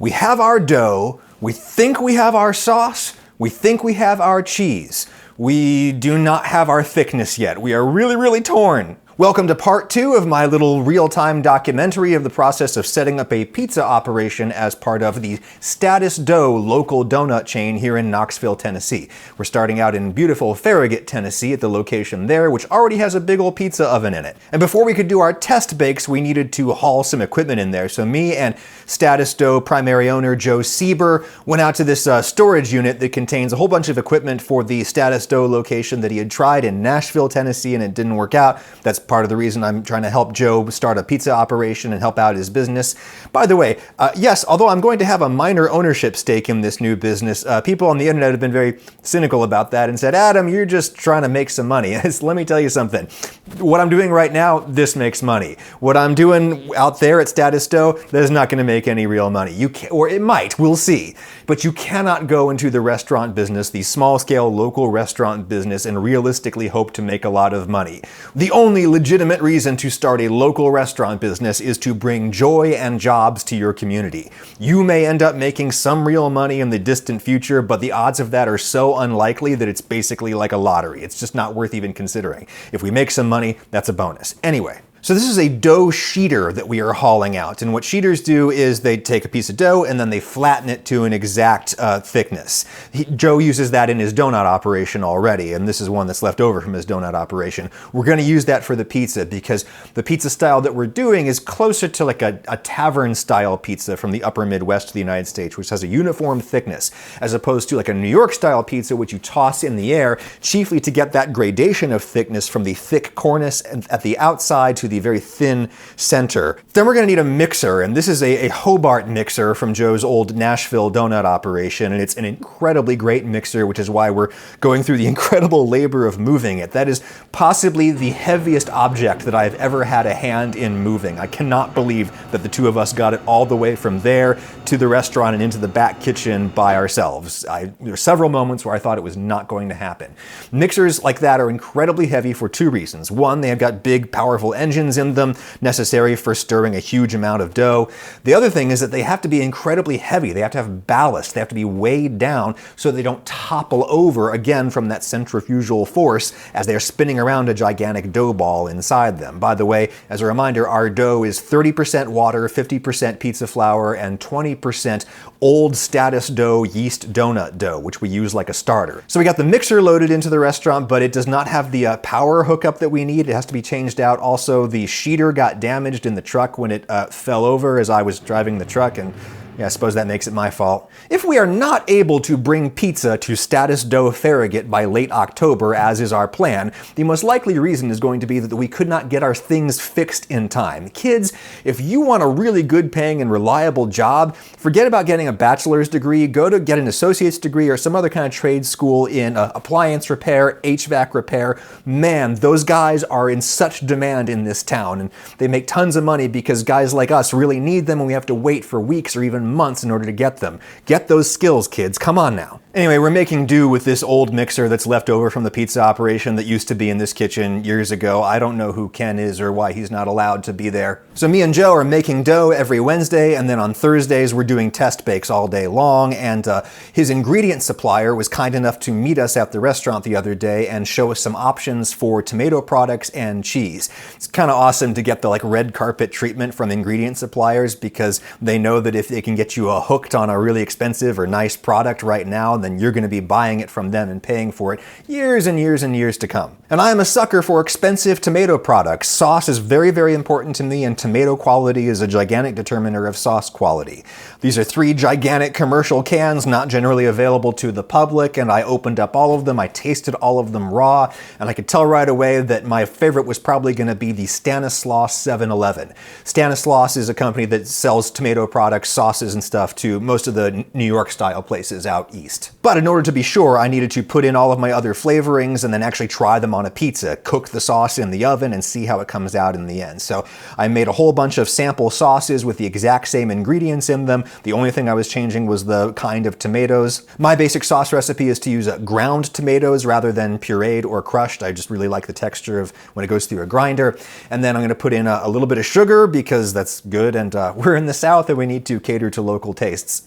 We have our dough, we think we have our sauce, we think we have our cheese. We do not have our thickness yet. We are really, really torn. Welcome to part 2 of my little real-time documentary of the process of setting up a pizza operation as part of the Status Dough local donut chain here in Knoxville, Tennessee. We're starting out in beautiful Farragut, Tennessee at the location there, which already has a big old pizza oven in it. And before we could do our test bakes, we needed to haul some equipment in there. So me and Status Dough primary owner Joe Sieber went out to this storage unit that contains a whole bunch of equipment for the Status Dough location that he had tried in Nashville, Tennessee, and it didn't work out. That's part of the reason I'm trying to help Joe start a pizza operation and help out his business. By the way, yes, although I'm going to have a minor ownership stake in this new business, people on the internet have been very cynical about that and said, Adam, you're just trying to make some money. Let me tell you something. What I'm doing right now, this makes money. What I'm doing out there at Status Dough, that is not going to make any real money. You can, or it might, we'll see. But you cannot go into the restaurant business, the small-scale local restaurant business, and realistically hope to make a lot of money. The only legitimate reason to start a local restaurant business is to bring joy and jobs to your community. You may end up making some real money in the distant future, but the odds of that are so unlikely that it's basically like a lottery. It's just not worth even considering. If we make some money, that's a bonus. Anyway. So this is a dough sheeter that we are hauling out, and what sheeters do is they take a piece of dough and then they flatten it to an exact thickness. Joe uses that in his donut operation already, and this is one that's left over from his donut operation. We're going to use that for the pizza because the pizza style that we're doing is closer to like a tavern-style pizza from the upper Midwest of the United States, which has a uniform thickness, as opposed to like a New York-style pizza, which you toss in the air, chiefly to get that gradation of thickness from the thick cornice at the outside to the very thin center. Then we're going to need a mixer, and this is a Hobart mixer from Joe's old Nashville donut operation, and it's an incredibly great mixer, which is why we're going through the incredible labor of moving it. That is possibly the heaviest object that I've ever had a hand in moving. I cannot believe that the two of us got it all the way from there to the restaurant and into the back kitchen by ourselves. There were several moments where I thought it was not going to happen. Mixers like that are incredibly heavy for two reasons. One, they have got big, powerful engines in them necessary for stirring a huge amount of dough. The other thing is that they have to be incredibly heavy. They have to have ballast. They have to be weighed down so they don't topple over again from that centrifugal force as they're spinning around a gigantic dough ball inside them. By the way, as a reminder, our dough is 30% water, 50% pizza flour, and 20% old Status Dough yeast donut dough, which we use like a starter. So we got the mixer loaded into the restaurant, but it does not have the power hookup that we need. It has to be changed out. Also, the sheeter got damaged in the truck when it fell over as I was driving the truck, and yeah, I suppose that makes it my fault. If we are not able to bring pizza to Status Dough Farragut by late October, as is our plan, the most likely reason is going to be that we could not get our things fixed in time. Kids, if you want a really good paying and reliable job, forget about getting a bachelor's degree, go to get an associate's degree or some other kind of trade school in appliance repair, HVAC repair. Man, those guys are in such demand in this town, and they make tons of money because guys like us really need them and we have to wait for weeks or even months in order to get them. Get those skills, kids. Come on now. Anyway, we're making do with this old mixer that's left over from the pizza operation that used to be in this kitchen years ago. I don't know who Ken is or why he's not allowed to be there. So me and Joe are making dough every Wednesday, and then on Thursdays we're doing test bakes all day long, and his ingredient supplier was kind enough to meet us at the restaurant the other day and show us some options for tomato products and cheese. It's kind of awesome to get the like red carpet treatment from ingredient suppliers because they know that if they can get you hooked on a really expensive or nice product right now, then you're going to be buying it from them and paying for it years and years and years to come. And I am a sucker for expensive tomato products. Sauce is very, very important to me, and tomato quality is a gigantic determiner of sauce quality. These are 3 gigantic commercial cans, not generally available to the public, and I opened up all of them. I tasted all of them raw, and I could tell right away that my favorite was probably going to be the Stanislaus 7-Eleven. Stanislaus is a company that sells tomato products, sauces, and stuff to most of the New York-style places out east. But in order to be sure, I needed to put in all of my other flavorings and then actually try them on a pizza, cook the sauce in the oven, and see how it comes out in the end. So I made a whole bunch of sample sauces with the exact same ingredients in them. The only thing I was changing was the kind of tomatoes. My basic sauce recipe is to use ground tomatoes rather than pureed or crushed. I just really like the texture of when it goes through a grinder. And then I'm going to put in a little bit of sugar because that's good, and we're in the South and we need to cater cater to local tastes.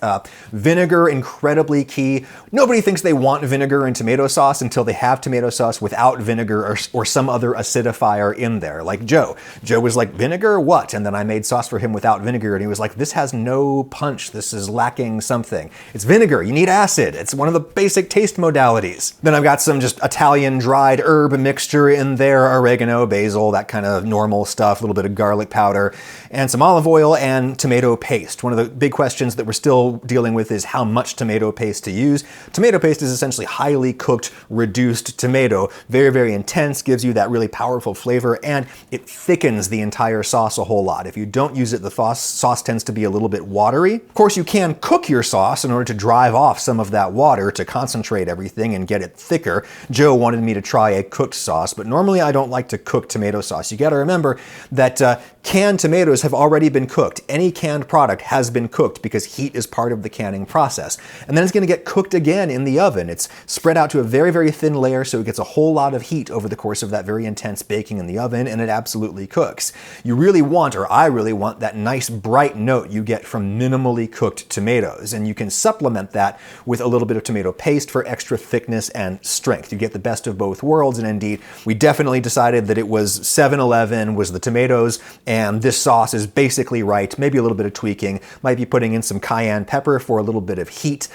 Vinegar, incredibly key. Nobody thinks they want vinegar in tomato sauce until they have tomato sauce without vinegar or some other acidifier in there, like Joe. Joe was like, vinegar? What? And then I made sauce for him without vinegar, and he was like, this has no punch. This is lacking something. It's vinegar. You need acid. It's one of the basic taste modalities. Then I've got some just Italian dried herb mixture in there, oregano, basil, that kind of normal stuff, a little bit of garlic powder, and some olive oil and tomato paste. One of the big questions that we're still dealing with is how much tomato paste to use. Tomato paste is essentially highly cooked, reduced tomato. Very, very intense, gives you that really powerful flavor, and it thickens the entire sauce a whole lot. If you don't use it, the sauce tends to be a little bit watery. Of course, you can cook your sauce in order to drive off some of that water to concentrate everything and get it thicker. Joe wanted me to try a cooked sauce, but normally I don't like to cook tomato sauce. You gotta remember that canned tomatoes have already been cooked. Any canned product has been cooked because heat is part of the canning process. And then it's gonna get cooked again in the oven. It's spread out to a very, very thin layer, so it gets a whole lot of heat over the course of that very intense baking in the oven, and it absolutely cooks. You really want, or I really want, that nice bright note you get from minimally cooked tomatoes, and you can supplement that with a little bit of tomato paste for extra thickness and strength. You get the best of both worlds, and indeed, we definitely decided that it was 7-Eleven was the tomatoes, and this sauce is basically right. Maybe a little bit of tweaking. Might be putting in some cayenne pepper for a little bit of heat.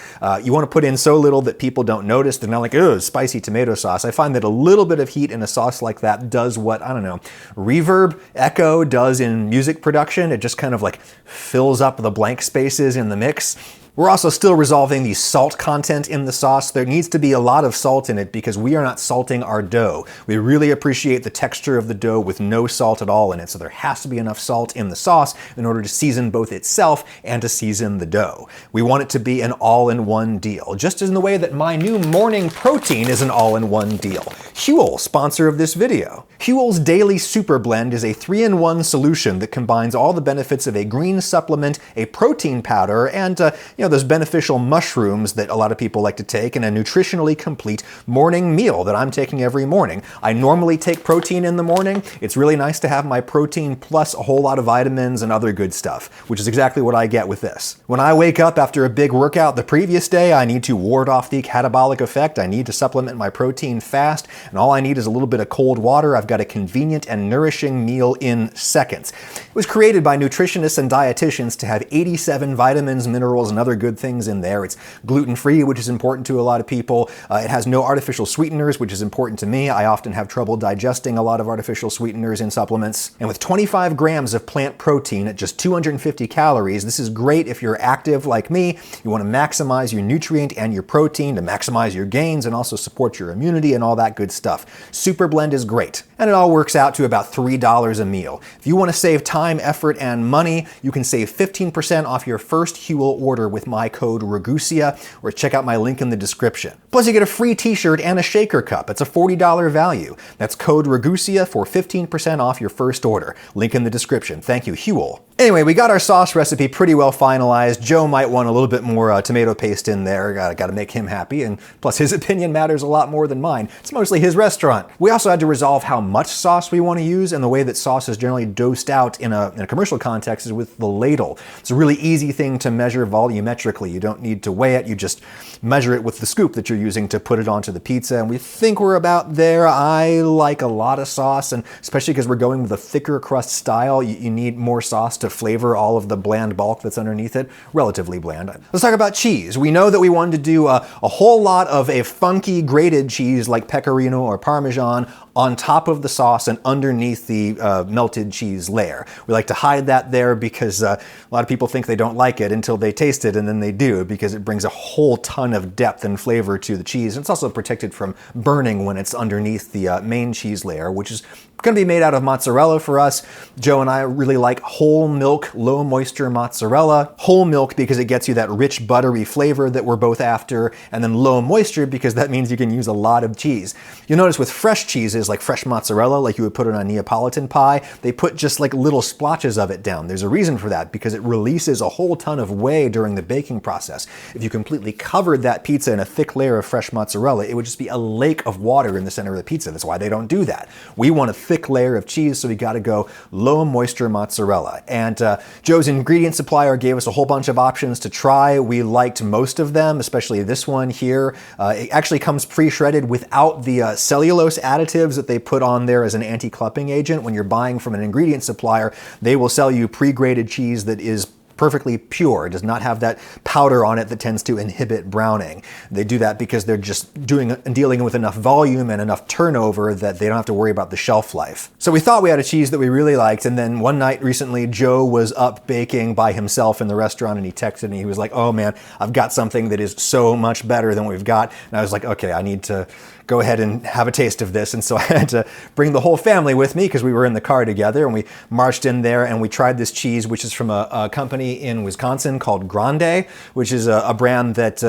You want to put in so little that people don't notice. They're not like, oh, spicy tomato sauce. I find that a little bit of heat in a sauce like that does what, I don't know, reverb, echo does in music production. It just kind of like fills up the blank spaces in the mix. We're also still resolving the salt content in the sauce. There needs to be a lot of salt in it because we are not salting our dough. We really appreciate the texture of the dough with no salt at all in it, so there has to be enough salt in the sauce in order to season both itself and to season the dough. We want it to be an all-in-one deal, just in the way that my new morning protein is an all-in-one deal. Huel, sponsor of this video. Huel's Daily Super Blend is a 3-in-1 solution that combines all the benefits of a green supplement, a protein powder, and those beneficial mushrooms that a lot of people like to take in a nutritionally complete morning meal that I'm taking every morning. I normally take protein in the morning. It's really nice to have my protein plus a whole lot of vitamins and other good stuff, which is exactly what I get with this. When I wake up after a big workout the previous day, I need to ward off the catabolic effect. I need to supplement my protein fast, and all I need is a little bit of cold water. I've got a convenient and nourishing meal in seconds. It was created by nutritionists and dietitians to have 87 vitamins, minerals, and other good things in there. It's gluten-free, which is important to a lot of people. It has no artificial sweeteners, which is important to me. I often have trouble digesting a lot of artificial sweeteners in supplements. And with 25 grams of plant protein at just 250 calories, this is great if you're active like me. You want to maximize your nutrient and your protein to maximize your gains and also support your immunity and all that good stuff. Super Blend is great. And it all works out to about $3 a meal. If you want to save time, effort, and money, you can save 15% off your first Huel order with my code Ragusia, or check out my link in the description. Plus you get a free t-shirt and a shaker cup. It's a $40 value. That's code Ragusia for 15% off your first order. Link in the description. Thank you, Huel. Anyway, we got our sauce recipe pretty well finalized. Joe might want a little bit more tomato paste in there. Got to make him happy, and plus his opinion matters a lot more than mine. It's mostly his restaurant. We also had to resolve how much sauce we want to use, and the way that sauce is generally dosed out in a commercial context is with the ladle. It's a really easy thing to measure volumetrically. You don't need to weigh it. You just measure it with the scoop that you're using to put it onto the pizza, and we think we're about there. I like a lot of sauce, and especially because we're going with a thicker crust style, you need more sauce to flavor all of the bland bulk that's underneath it. Relatively bland. Let's talk about cheese. We know that we wanted to do a whole lot of a funky grated cheese like Pecorino or Parmesan on top of the sauce and underneath the melted cheese layer. We like to hide that there because a lot of people think they don't like it until they taste it, and then they do, because it brings a whole ton of depth and flavor to the cheese. And it's also protected from burning when it's underneath the main cheese layer, which is going to be made out of mozzarella for us. Joe and I really like whole milk, low moisture mozzarella. Whole milk because it gets you that rich buttery flavor that we're both after, and then low moisture because that means you can use a lot of cheese. You'll notice with fresh cheeses, like fresh mozzarella, like you would put it on a Neapolitan pie, they put just like little splotches of it down. There's a reason for that, because it releases a whole ton of whey during the baking process. If you completely covered that pizza in a thick layer of fresh mozzarella, it would just be a lake of water in the center of the pizza. That's why they don't do that. We want to thick layer of cheese, so we got to go low moisture mozzarella. And Joe's ingredient supplier gave us a whole bunch of options to try. We liked most of them, especially this one here. It actually comes pre-shredded without the cellulose additives that they put on there as an anti-clumping agent. When you're buying from an ingredient supplier, they will sell you pre-grated cheese that is perfectly pure. It does not have that powder on it that tends to inhibit browning. They do that because they're just dealing with enough volume and enough turnover that they don't have to worry about the shelf life. So we thought we had a cheese that we really liked, and then one night recently, Joe was up baking by himself in the restaurant, and he texted me. He was like, "Oh man, I've got something that is so much better than what we've got." And I was like, "Okay, I need to go ahead and have a taste of this." And so I had to bring the whole family with me because we were in the car together, and we marched in there and we tried this cheese, which is from a company in Wisconsin called Grande, which is a brand that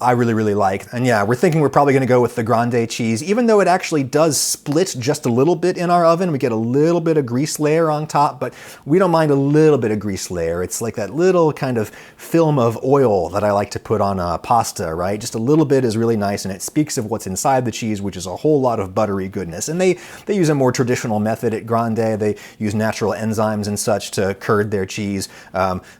I really, really like. And yeah, we're thinking we're probably gonna go with the Grande cheese, even though it actually does split just a little bit in our oven. We get a little bit of grease layer on top, but we don't mind a little bit of grease layer. It's like that little kind of film of oil that I like to put on pasta, right? Just a little bit is really nice, and it speaks of what's inside the cheese, which is a whole lot of buttery goodness. And they use a more traditional method at Grande. They use natural enzymes and such to curd their cheese.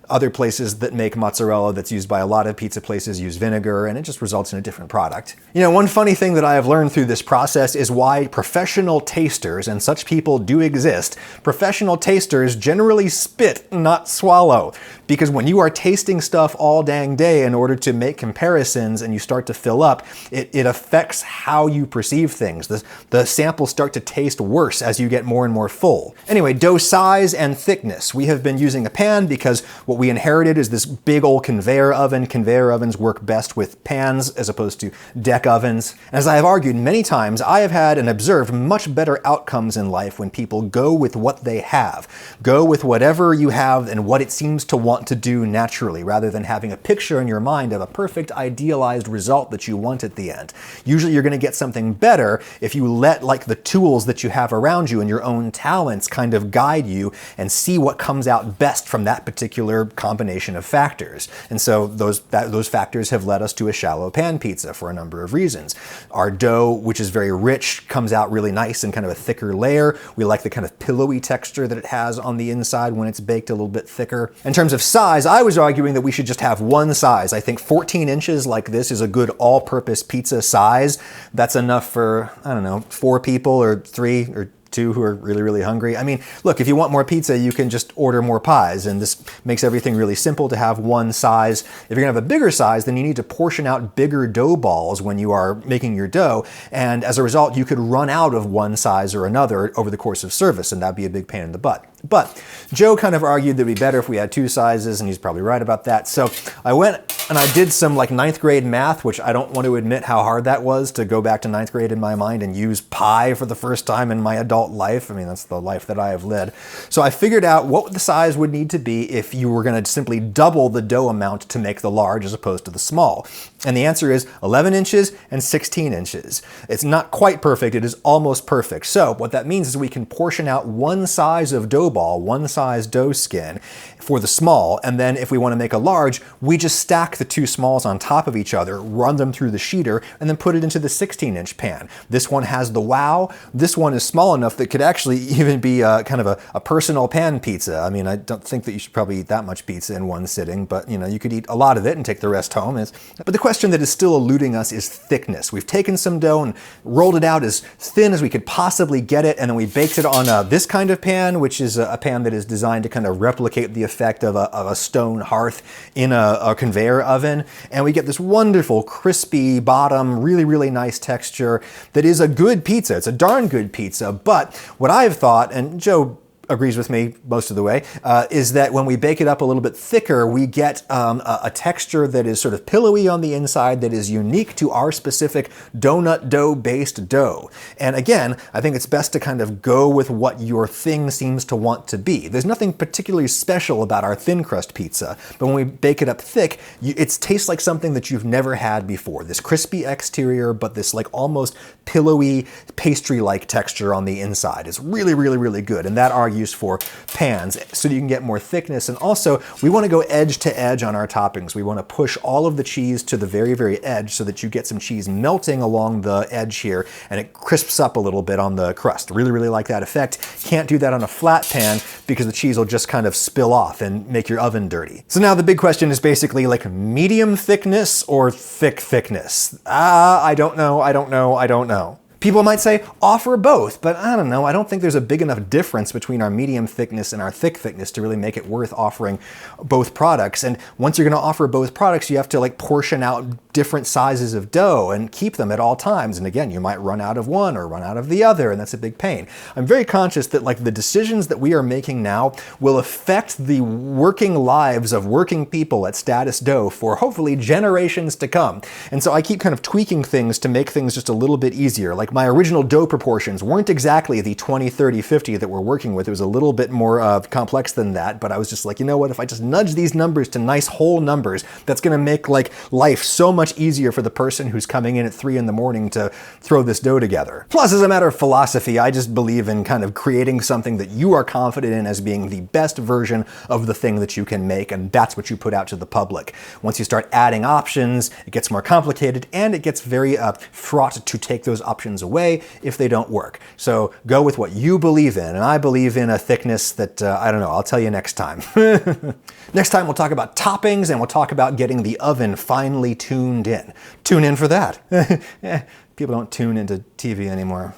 Other places that make mozzarella that's used by a lot of pizza places use vinegar, and it just results in a different product. You know, one funny thing that I have learned through this process is why professional tasters, and such people do exist, professional tasters generally spit, not swallow. Because when you are tasting stuff all dang day in order to make comparisons and you start to fill up, it affects how you perceive things. The samples start to taste worse as you get more and more full. Anyway, dough size and thickness. We have been using a pan because what we inherited is this big old conveyor oven. Conveyor ovens work best with pans as opposed to deck ovens. As I have argued many times, I have had and observed much better outcomes in life when people go with what they have. Go with whatever you have and what it seems to want to do naturally, rather than having a picture in your mind of a perfect idealized result that you want at the end. Usually you're going to get something better if you let like the tools that you have around you and your own talents kind of guide you and see what comes out best from that particular combination of factors. And so those factors have led us to a shallow pan pizza for a number of reasons. Our dough, which is very rich, comes out really nice in kind of a thicker layer. We like the kind of pillowy texture that it has on the inside when it's baked a little bit thicker. In terms of size, I was arguing that we should just have one size. I think 14 inches like this is a good all-purpose pizza size. That's enough for, I don't know, 4 people or 3 or 2 who are really, really hungry. I mean, look, if you want more pizza, you can just order more pies, and this makes everything really simple to have one size. If you're gonna have a bigger size, then you need to portion out bigger dough balls when you are making your dough, and as a result, you could run out of one size or another over the course of service, and that'd be a big pain in the butt. But Joe kind of argued that it'd be better if we had 2 sizes, and he's probably right about that. So I went and I did some like 9th grade math, which I don't want to admit how hard that was to go back to 9th grade in my mind and use pi for the first time in my adult life. I mean, that's the life that I have led. So I figured out what the size would need to be if you were going to simply double the dough amount to make the large as opposed to the small. And the answer is 11 inches and 16 inches. It's not quite perfect, it is almost perfect. So what that means is we can portion out one size of dough ball, one size dough skin for the small, and then if we want to make a large, we just stack the 2 smalls on top of each other, run them through the sheeter, and then put it into the 16-inch pan. This one has the wow. This one is small enough that could actually even be kind of a personal pan pizza. I mean, I don't think that you should probably eat that much pizza in one sitting, but you know, you could eat a lot of it and take the rest home. But the question that is still eluding us is thickness. We've taken some dough and rolled it out as thin as we could possibly get it, and then we baked it on this kind of pan, which is a pan that is designed to kind of replicate the effect of a stone hearth in a conveyor oven, and we get this wonderful crispy bottom, really, really nice texture that is a good pizza. It's a darn good pizza, but what I've thought, and Joe agrees with me most of the way, is that when we bake it up a little bit thicker, we get a texture that is sort of pillowy on the inside that is unique to our specific donut dough-based dough. And again, I think it's best to kind of go with what your thing seems to want to be. There's nothing particularly special about our thin crust pizza, but when we bake it up thick, it tastes like something that you've never had before. This crispy exterior, but this like almost pillowy, pastry-like texture on the inside. It's really, really, really good. And that argues for pans so that you can get more thickness. And also, we want to go edge to edge on our toppings. We want to push all of the cheese to the very, very edge so that you get some cheese melting along the edge here and it crisps up a little bit on the crust. Really, really like that effect. Can't do that on a flat pan because the cheese will just kind of spill off and make your oven dirty. So now the big question is basically like medium thickness or thick thickness. I don't know, I don't know, I don't know. People might say offer both, but I don't know. I don't think there's a big enough difference between our medium thickness and our thick thickness to really make it worth offering both products. And once you're going to offer both products, you have to like portion out different sizes of dough and keep them at all times. And again, you might run out of one or run out of the other, and that's a big pain. I'm very conscious that like the decisions that we are making now will affect the working lives of working people at Status Dough for hopefully generations to come. And so I keep kind of tweaking things to make things just a little bit easier. Like my original dough proportions weren't exactly the 20, 30, 50 that we're working with. It was a little bit more complex than that, but I was just like, you know what, if I just nudge these numbers to nice whole numbers, that's gonna make like life so much easier for the person who's coming in at 3 in the morning to throw this dough together. Plus, as a matter of philosophy, I just believe in kind of creating something that you are confident in as being the best version of the thing that you can make, and that's what you put out to the public. Once you start adding options, it gets more complicated and it gets very fraught to take those options away if they don't work. So go with what you believe in, and I believe in a thickness that, I don't know, I'll tell you next time. Next time we'll talk about toppings and we'll talk about getting the oven finely tuned in. Tune in for that. People don't tune into TV anymore.